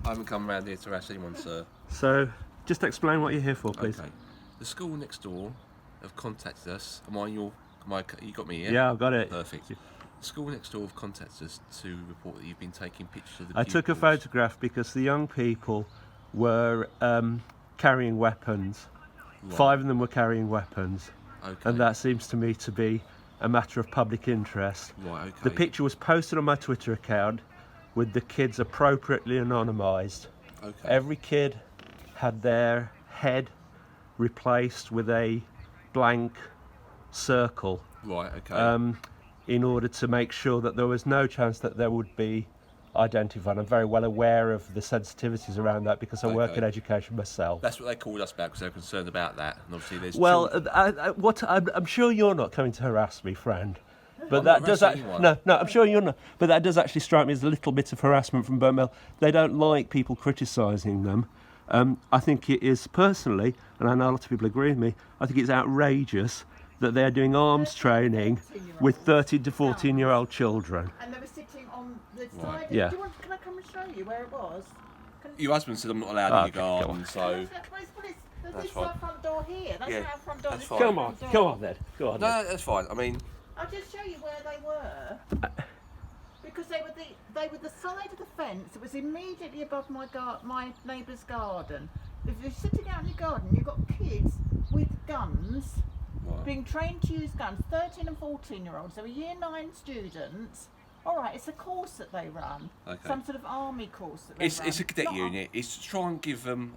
I haven't come round here to harass anyone, sir. So, just explain what you're here for, please. Okay. The school next door have contacted us. You got me here? Yeah, I've got it. Perfect. The school next door have contacted us to report that you've been taking pictures of the I took a pupils. photograph because the young people were carrying weapons. Right. 5 of them were carrying weapons. Okay. And that seems to me to be a matter of public interest. Right, okay. The picture was posted on my Twitter account with the kids appropriately anonymised. Okay. Every kid had their head replaced with a blank circle. Right, okay. In order to make sure that there was no chance that there would be identified. I'm very well aware of the sensitivities around that because I work in education myself. That's what they called us about because they're concerned about that. And obviously there's I'm sure you're not coming to harass me, friend. But I'm that not does harassing anyone. no, I'm sure you're not. But that does actually strike me as a little bit of harassment from Burnt. They don't like people criticising them. I think it is personally, and I know a lot of people agree with me, I think it's outrageous that they're doing arms training with 13 to 14-year-old children. And they were sitting on the side. Right. Yeah. Can I come and show you where it was? Your husband said I'm not allowed in your Okay, garden, so... There's this fine. front door here. That's Yeah, our front door. that's This fine. is our Come on, front go door. on then. Go on. No, Then. that's fine. I mean, I'll just show you where they were. Because they were the side of the fence. It was immediately above my neighbour's garden. If you're sitting out in your garden, you've got kids with guns, right. being trained to use guns, 13 and 14-year-olds. They were year 9 students. All right, it's a course that they run. Okay. Some sort of army course that they run. It's a cadet Not unit. It's to try and give them...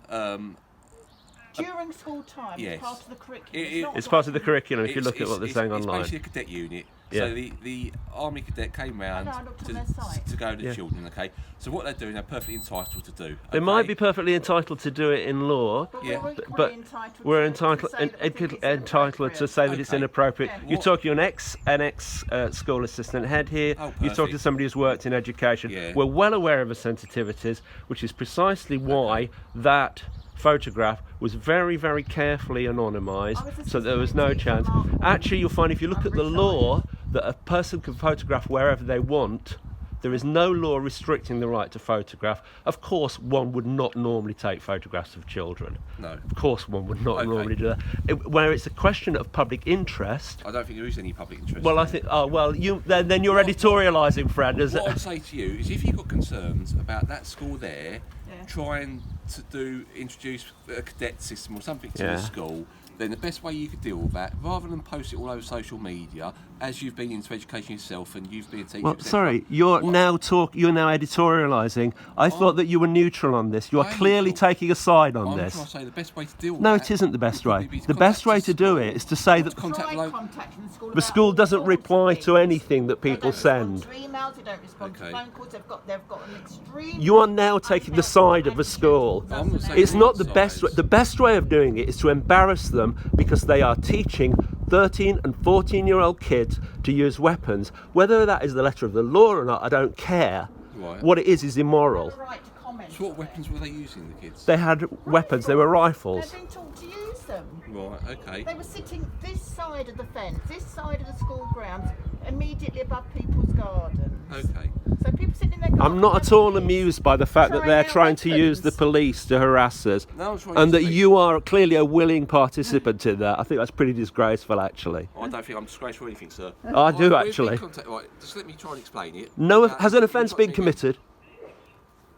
during school time, Yes. it's part of the curriculum. It's part of the curriculum if you look at what they're saying it's online. basically a cadet unit. Yeah. So the army cadet came round I looked on their site. to go to the Yeah. children, okay? So what they're doing, they're perfectly entitled to do. They might be perfectly entitled to do it in law, But Yeah. we're equally but entitled we're to entitled say that we think it's entitled to say that it's Okay. inappropriate. Yeah. You're What- talking an ex school assistant head here. Oh, You're talking to perfect. somebody who's worked in education. Yeah. We're well aware of the sensitivities, which is precisely why that photograph was very, very carefully anonymised, I was a so there was no security chance. for Actually, you'll find if you look I'm at the retired. law that a person can photograph wherever they want. There is no law restricting the right to photograph. Of course, one would not normally take photographs of children. No. Of course, one would not Okay. normally do that. Where it's a question of public interest. I don't think there is any public interest. Well, I in it. think. Oh, well, then you're editorialising, friend. What I'd say to you is if you've got concerns about that school there Yeah. trying to introduce a cadet system or something to Yeah. the school, then the best way you could deal with that, rather than post it all over social media, as you've been into education yourself and you've been a teacher. Well, etc., sorry, you're what- now editorialising. I thought that you were neutral on this. You are I am clearly neutral. taking a side on I'm this. trying to say the best way to deal with No, that it isn't the best would way. probably be to The best contact way the to do school. it is to say Or that to contact Tried lo- contacting the school. the about school all doesn't sorts of reply to things. anything that They people don't send. respond to emails. They don't respond Okay. to phone calls. They've got an extreme. You are now taking the side of the school. I'm not saying It's not the sides. best way. The best way of doing it is to embarrass them because they are teaching 13 and 14-year-old kids to use weapons. Whether that is the letter of the law or not, I don't care. Right. What it is immoral. The right to comment. So what weapons were they using, the kids? They had weapons. They were rifles. They've been taught to use them. Right, okay. They were sitting this side of the fence, this side of the school grounds, immediately above people's gardens. Okay. So people sitting in their gardens. I'm not at all amused by the fact that Trying they're out trying to use the weapons. police to harass us, No, I'm trying and to that say- you are clearly a willing participant in that. I think that's pretty disgraceful, actually. I don't think I'm disgraced or anything, sir. I do, Right, we've been actually. Right, just let me try and explain it. No, Now, has an you've offence got been me- committed?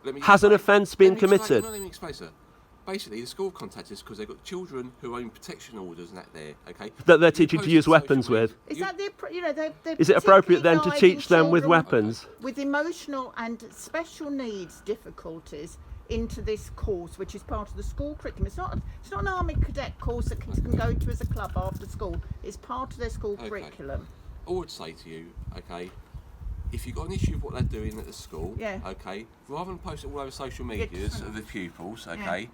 Let me Has an explain. offence been Let me explain- committed? no, Let me explain, sir. Basically, the school contacted us because they've got children who are in protection orders and that there, okay? That they're You teaching to post use on social weapons media- with? Is you- that the, they're Is it appropriate then to particularly teach them with guiding weapons? children with emotional and special needs difficulties into this course, which is part of the school curriculum? It's not an army cadet course that kids can go to as a club after school. It's part of their school Okay. curriculum. All I'd say to you, okay, if you've got an issue with what they're doing at the school, Yeah. okay, rather than post it all over social medias of the pupils, okay,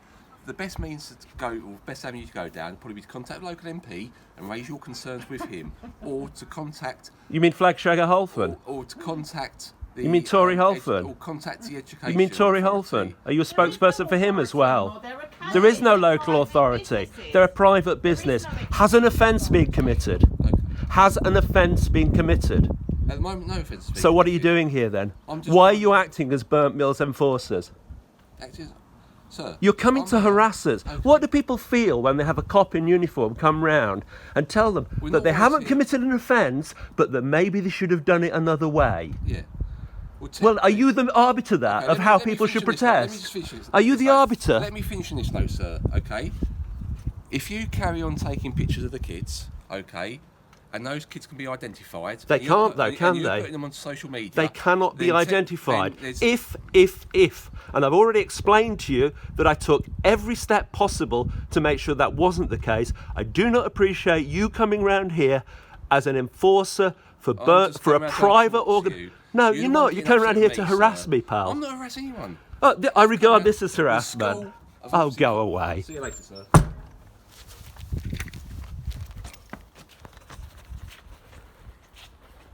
the best means to go, or best avenue to go down, would probably be to contact the local MP and raise your concerns with him, or to contact, You mean Flagshagger Holford? or to contact the. You mean Tory Holford? Or contact the education. You mean Tory authority. Holford? Are you a spokesperson for him as well? There There is no local authority. They're a private business. Has an offence been committed? Okay. Has an offence been committed? At the moment, no offence. So what are you doing here then? I'm just- Why are you acting as Burnt Mills enforcers? Sir, You're coming to harass us. Okay. What do people feel when they have a cop in uniform come round and tell them We're that not they haven't always here. committed an offence, but that maybe they should have done it another way? Yeah. Well, are you the arbiter of Okay, how let me people finish should this note. Let me protest? just finish this- Are you this the note. arbiter? Let me finish on this note, sir, okay? If you carry on taking pictures of the kids, okay, and those kids can be identified... They and you're can't put- though, and can you're they? putting them on social media... They cannot be then identified. then there's- If, and I've already explained to you that I took every step possible to make sure that wasn't the case. I do not appreciate you coming round here as an enforcer for just for coming a round to private enforce organ. you. No, You're you're the not. one You're getting coming around upset here with to me, harass sir. me, pal. I'm not harassing anyone. I regard this as The harassment. school- Oh, go away. See you later, sir.